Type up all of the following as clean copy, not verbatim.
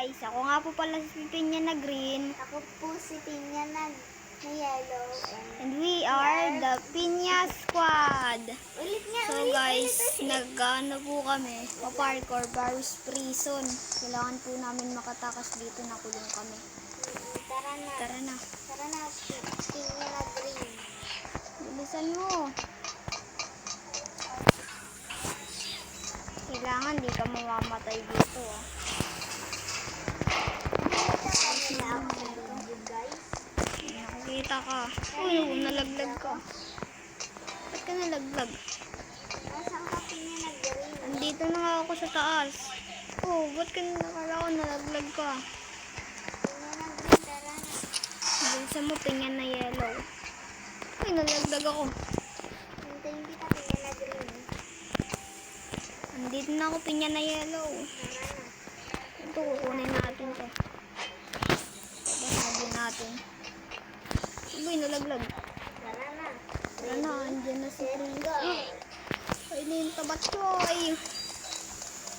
guys. Ako nga po pala si Pinya na green. Ako po si Pinya na yellow. And we are the Pinya Squad. Ulit nga, So guys, nag-ano po kami, pa-parkour, Barry's Prison. Kailangan po namin makatakas dito, nakulong kami. Tara na. Tara na. Tara na, Pinya na green. Bilisan mo. Kailangan di ka mamamatay dito. Nakikita ka. Uy, nalaglag ka. Ba't ka nalaglag? Nasaan ka, Pinya na green? Andito na nga ako sa taas. Oh, ba't ka nalaglag ka? Pinya na green, tara na. Bilisan mo, Pinya na yellow. Uy, nalaglag ako. Hintayin kita, Pinya na green. Andito na ako, Pinya na yellow. Tara na. Ito, kukunin natin to. Basagin natin. Uy, nalaglag. Tara na. Tara na, andyan na si Let's go. Ay, na yung tabatsoy.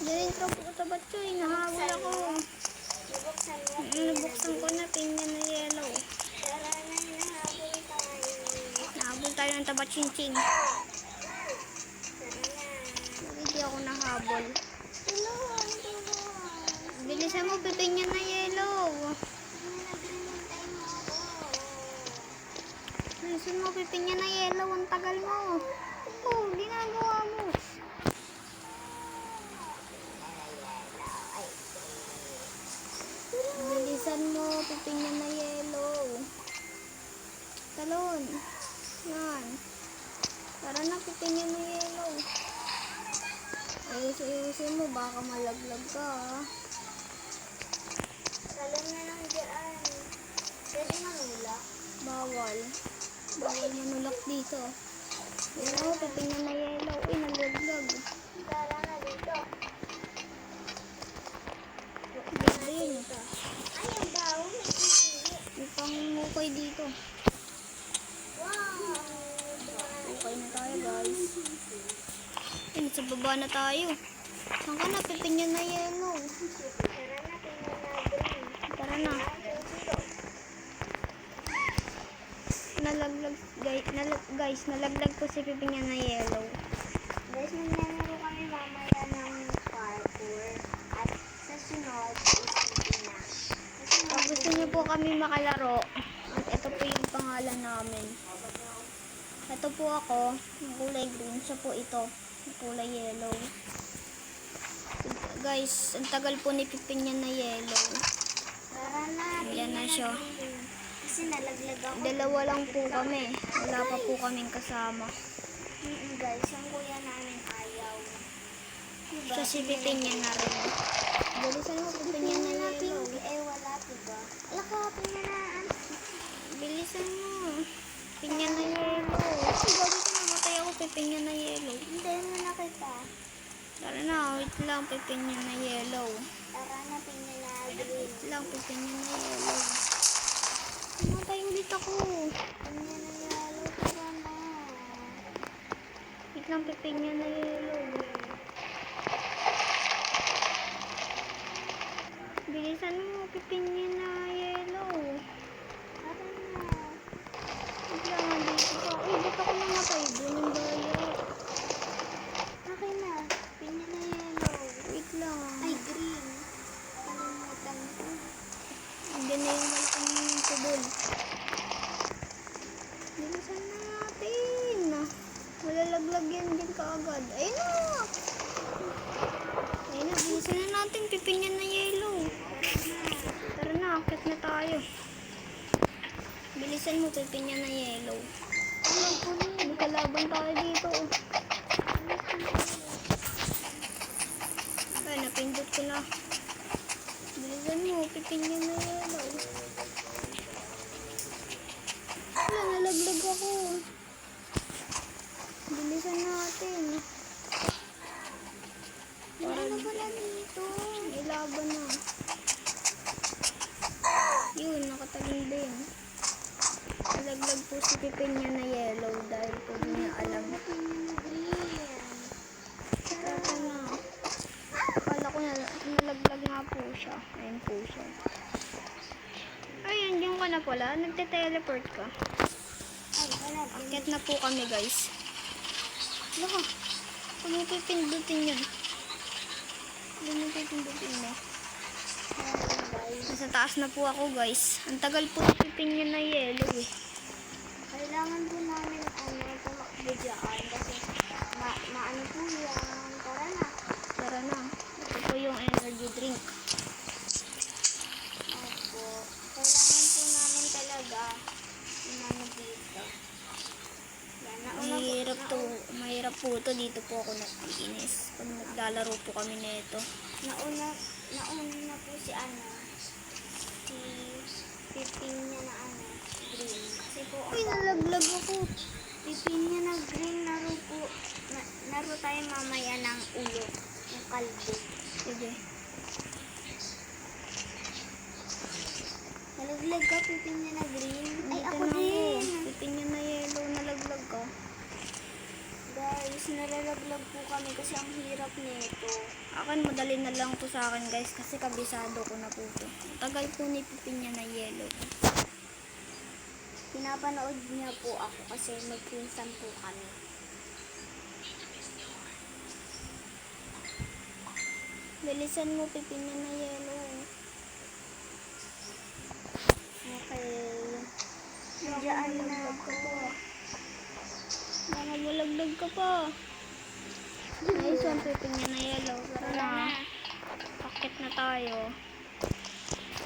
Diyan yung tabatsoy. Nahabol ako. Ibuksan mo. Nabuksan ko na, Pinya na yellow. Tara na, hinahabol tayo. Nahabol tayo ng tabatsinching. Tara na. Hindi ako nahabol. Tulungan. Bilisan mo, Pinya na yellow. Pinya na green, hintayin mo ako. Bilisan mo, Pinya na yellow. Ang tagal mo. Oh, ginagawa mo. Bilisan mo, Pinya na yellow. Talon. Yan. Tara na, Pinya na yellow. Ayusin mo, baka malaglag ka. Talon na lang dyan. Pwede manula. Bawal. Bawal manulak dito. Yan o, Pinya na yellow. Uy, nalaglag. Tara na dito. Ganda yun. Ay, ang baho. May pinili. May pangmukay dito. Wow. Okay na tayo, guys. Ay, nasa baba na tayo. Saan ka na, Pinya na yellow? Tara na, Pinya na green. Tara na. Nalaglag, guys, nalaglag ko si Pinya na yellow. Guys, maglalaro kami mamaya ng parkour. At sa sunod, isipin na. Kung gusto niyo po kami makalaro, ito po yung pangalan namin. Ito po ako, yung kulay green. Siya po ito, yung kulay yellow. Guys, ang tagal po ni Pinya na yellow. Tara na, Ayan na siya. green. Kasi nalaglag ako. Dalawa lang po kami. Wala pa po kaming kasama. Guys, yung kuya namin ayaw. Diba? Siya si Pinya na rin. Bilisan mo, Pinya na yellow. Eh, wala, diba? Ala ka, Pinya na. Bilisan mo. Pinya na yellow. Ay, bago ko namatay ako, Pinya na yellow. Hintayin mo na kita. Tara na, wait lang, Pinya na yellow. Tara na, Pinya na green. Wait lang, Pinya na yellow. Namatay ulit ako. Pinya na yellow, tara na. Wait lang, Pinya na yellow. Bilisan mo, Pinya na yellow. Tara na. Wait lang, dito pa. Uy, ba't ako namatay? Doon yung daya. Okay na. Pinya na yellow. Wait lang. Ay, green. Kalimutan ko. Hindi na yung malaking tubol. Bilisan na natin. Malalaglag yan din kaagad. Ayun na. Ayun na, bilisan na natin. Pinya na yellow. Tara na, akit na tayo. Bilisan mo, Pinya na yellow. May kalaban tayo dito. Ay, napindot ko na. Bilisan mo, Pinya na yellow. Wala, nalaglag ako. Bilisan natin. Ano pala dito? May laban na. Yun, nakataling din. Nalaglag po si Pinya na yellow dahil po di niya alam. Pinya na green. Tara na. Akala ko nalaglag nga po siya. Ay, Ayan po siya. Ayun, yung ka na pala. Nagte-teleport ka. Ay, wala din. Akit na po kami, guys. Laka, kung mo pipindutin yun. Kung mo pipindutin mo. Ayan, guys. Nasa taas na po ako, guys. Ang tagal po napipin niya na yellow eh. Kailangan po namin tumakbo dyan kasi maano po yan. Tara na. Tara na. Ito po yung energy drink. Opo. Kailangan po namin talaga umano dito. Yan, Mahirap po ito. Dito po ako nag-iinis. Pag naglalaro po kami nito. nauna na po si pipin niya na green. Kasi po Uy, nalaglag ako. pipin niya na green, laro tayo mamaya ng ulo, ng kalbo. Sige. Nalaglag ka, pipin niya na green. Ay, Dito ako na din. Pipin niya na yellow. Nalaglag ka. Guys, nalalaglag po kami kasi ang hirap nito. Akin, madali na lang po sa akin, guys. Kasi kabisado ko na po ito. Tagal po ni pipin niya na yellow. Pinapanood niya po ako kasi magpinsan po kami. Bilisan mo, pipin niya na yellow. Okay. Diyan na ako. Mga malaglag ka pa. Nice one, pipin niya na yellow. Tara na. Pakit na tayo.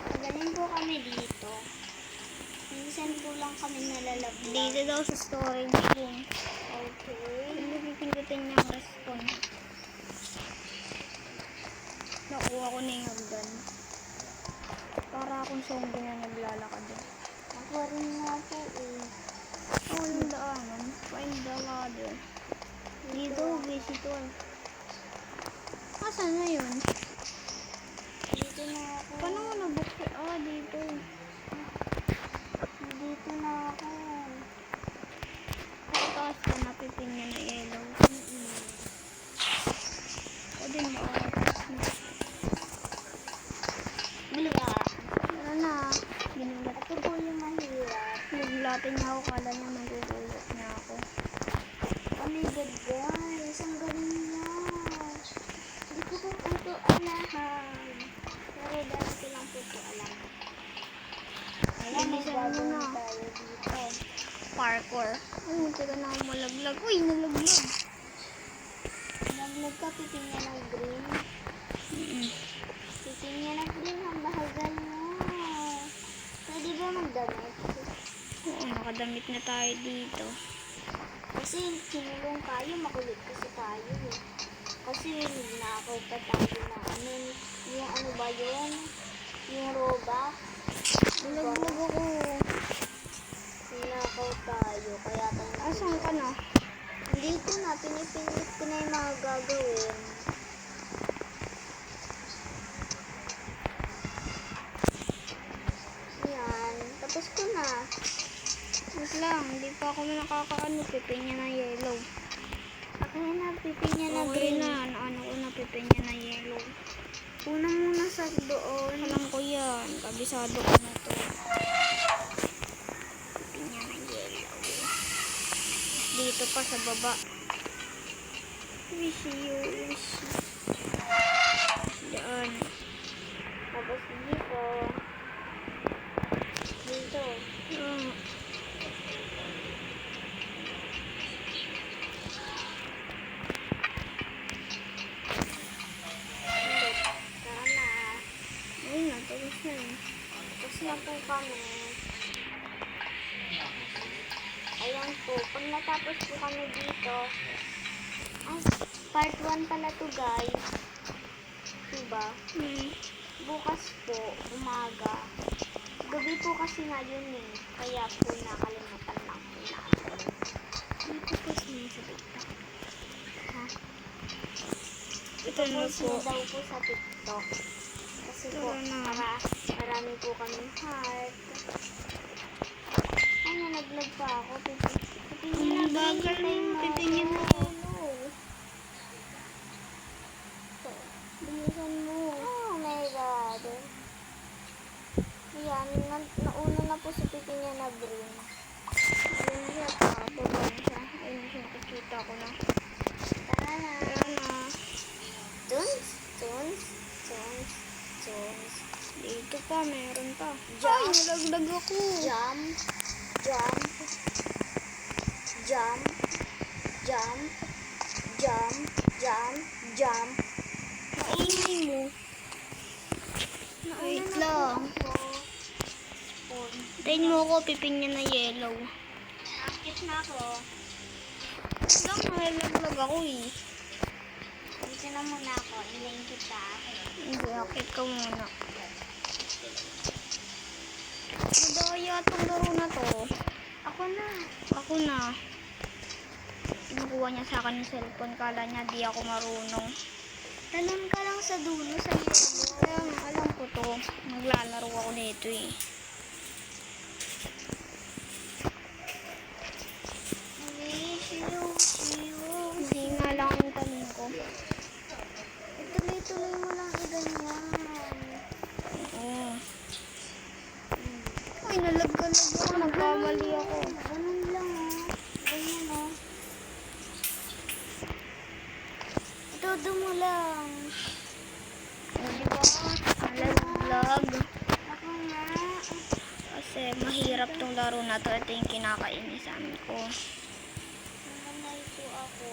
Magaling po kami dito. Minsan po lang kami nalalaglag. Dito daw sa storage room. Okay. Hindi pipindutin niya ang respawn. Nakuha ko na yung hagdan. Para akong zombie na naglalakad. Ako rin nga po eh. Ako ng daanan. Find the ladder. Dito, visitor. Asan na yun? Dito na ako. Paano mo nabuksan? Ah, dito. Dito na ako. Pagkakas ka na, pipin niya na yellow. O din makakakas mo. Baliga. Tara na. Ginulat Ito po yung mahirap. Naglatin niya ako. Kala niya magugulot niya ako. Oh my God, guys. Ang galing niya. Hindi ko po ito alahan. Pero dahil ko lang po ito alam. Ayan, Bilisan mo magagawin na. tayo dito. Parkour. Ay, munti ka na ako malaglag. Uy, nalaglag. Naglag ka, pipin niya ng green. Mm-mm. Pipin niya ng green. Ang bahagal mo. Pwede ba magdamit? Oo, nakadamit na tayo dito. Kasi kinulong tayo, makulit kasi tayo eh. Kasi nakaw pa tayo na yung ano ba yun? Yung roba. Nalaglag ako. Nakaw tayo, kaya tayo Asan ka na? dito na, pinipilit ko na yung mga gagawin. Yan, tapos ko na. Wait lang, hindi pa ako nakakaano. Pipin niya na yellow. Akin na, pipin niya na Okay green. na. Ano ko na, pipin niya na yellow. Una muna sa doon. Alam ko yan. Kabisado ko na to. Pipin niya na yellow. Dito pa sa baba. Wish you, wish you. Diyan. Tapos dito. Dito. Ah, Tara na. ayun na, tapos na yun. Tapos na po kami. Ayan po. Pag natapos po kami dito, ay, part 1 pala to guys. Diba? Bukas po, umaga. Gabi po kasi ngayon eh. Kaya po nakalimutan lang po natin. Dito po sa TikTok. Ha? Ito na po. daw po sa TikTok. Kasi po, Tara na. marami po kaming heart. Ay, nalaglag pa ako. Ang bagal mo, pipin niya na yellow. Bilisan mo. Oh my God. Yan, nauna na po si Pipi niya na green. Ayun siya, papabang siya. Ayun siya, nakikita ko na. Tara na. Ayan na. Tunes, tunes, tunes, tunes. Dito pa, meron pa. Jump. Ay, nalaglag ako. Jump, jump, jump, jump, jump, jump, jump. Naingay mo. Wait lang. Tayin mo ako, piping niya na yellow. Akit na ako. Lang, nalaglag ako eh. Dito na muna ako. Ilayin kita. Hindi, akit ka muna. Madaya itong laro na to. Ako na. Ako na. Kinukuha niya sa akin yung cellphone. Kala niya di ako marunong. Talon ka lang sa dulo sa yellow. Kaya nga, alam ko to. Naglalaro ako nito eh. Hindi nga lang yung talon ko. Ituloy-tuloy mo lang ganyan. Oo. Ay, nalaglag ako. Nagkamali ako. Ganun lang Ganyan Itudo mo lang. Di ba? Nalaglag. Ako na. Kasi mahirap tong laro na to. Ito yung kinakainisan ko. Nanay po ako.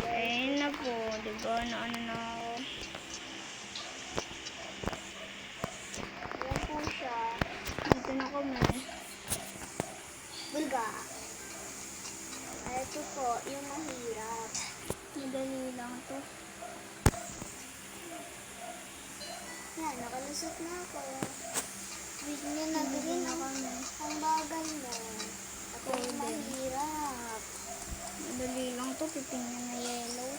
Ayun na po. Di ba? Naano na ako. Yan po siya. Dito na kami. Bulga. Ito po, yung mahirap. Madali lang to. Yan, nakalusot na ako. Wait niya na Dito green. na kami. Ang bagay mo. Ako yung Golden. mahirap. Madali lang to. Piping niya na yellow.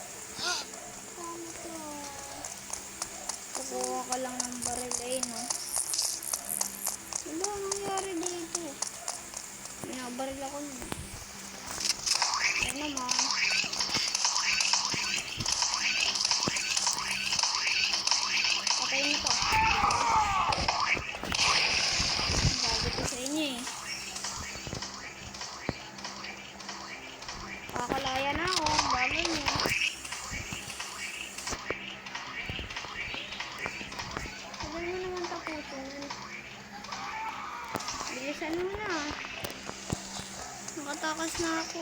Ano to? Kukuha ka lang ng baril eh, no? Wala, anong nangyari dito? Binabaril ako nun. Ayun naman. Patayin mo to. Sabi ko sa inyo eh. Kakalaya na ako. Bago niyo. Sabi mo naman tapusin. Bilisan mo na. Nakatakas na ako.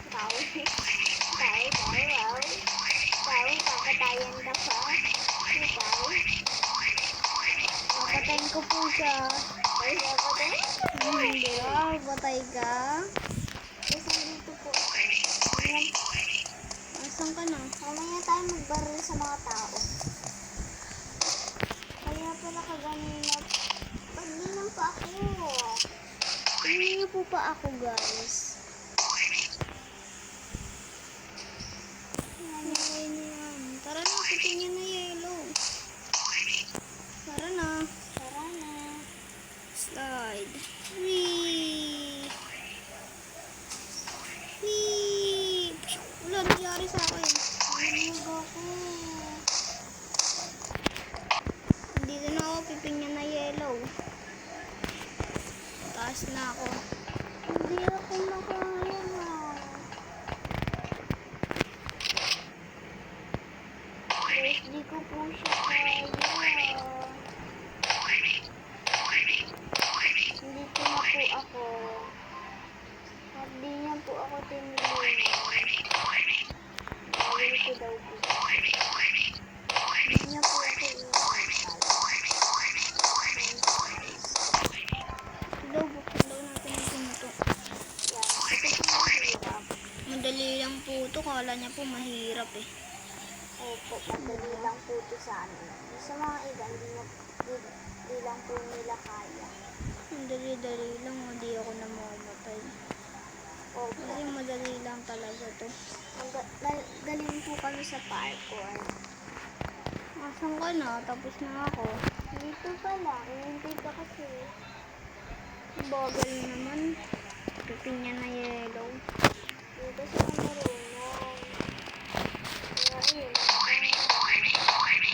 Tao. Tao, kakatayan ka pa. Tao. Papatayin ko po siya. Ay, kakatayan ka po. Hindi ah, patay ka. Kasi dito po. Ayan. Asan ka na? Mamaya tayo magbaril sa mga tao. Kaya pala kaganina. Pagdinan pa ako. Tingnan niyo po pa ako, guys. Okay na yan. Tara na, pitin niya na yellow. Tara na. Tara na. Slide. Whee! Whee! Wala nangyari sa akin. Nalulog ako. Dito na ako, piping niya na yellow. Taas na ako. Hindi ako makaya na. Guys, di ko po siya kaya. Hindi ko na po ako. At di niya po ako tinulungan. Bawal ko daw po. Hindi niya po ako inuuntal. Daw, buksan daw natin yung pinto. Yan. Ito po mahirap. Madali lang po ito. Kala niya po mahirap eh. Opo, madali lang po ito sa amin. Sa mga iba, hindi lang po nila kaya. Madali-dali lang. Hindi ako namamatay. Opo. Kasi madali lang talaga to. Galing po kami sa parkour. Asan ka na? Tapos na ako. Dito pa lang, hinintay ka kasi. Bagal naman. Pipin niya na yellow. Dito sa marunong. Kaya ayun.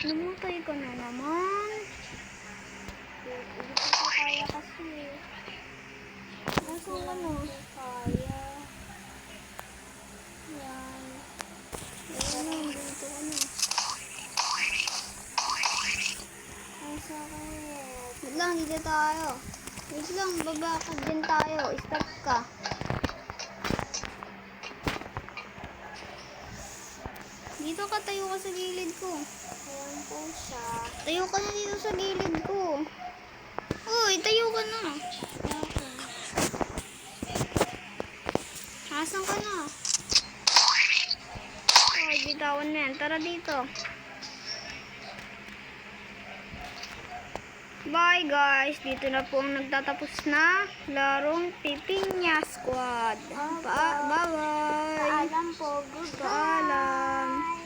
Namatay ko na naman. Hindi ko kaya kasi. Nasaan ka na? Kaya. Yan. Yan na, dito ka na. Ang sakit. Wait lang, dito tayo. Wait lang, babakad din tayo. Stop ka. Dito ka, tayo ka sa gilid ko. Ayan po siya. Tayo ka na dito sa gilid ko. Uy, tayo ka na. Asan ka na? Ay, bitawan na yan. Tara dito. Bye guys. Dito na po ang nagtatapos na larong Pipinya Squad. Bye-bye. Paalam po. Goodbye. Paalam.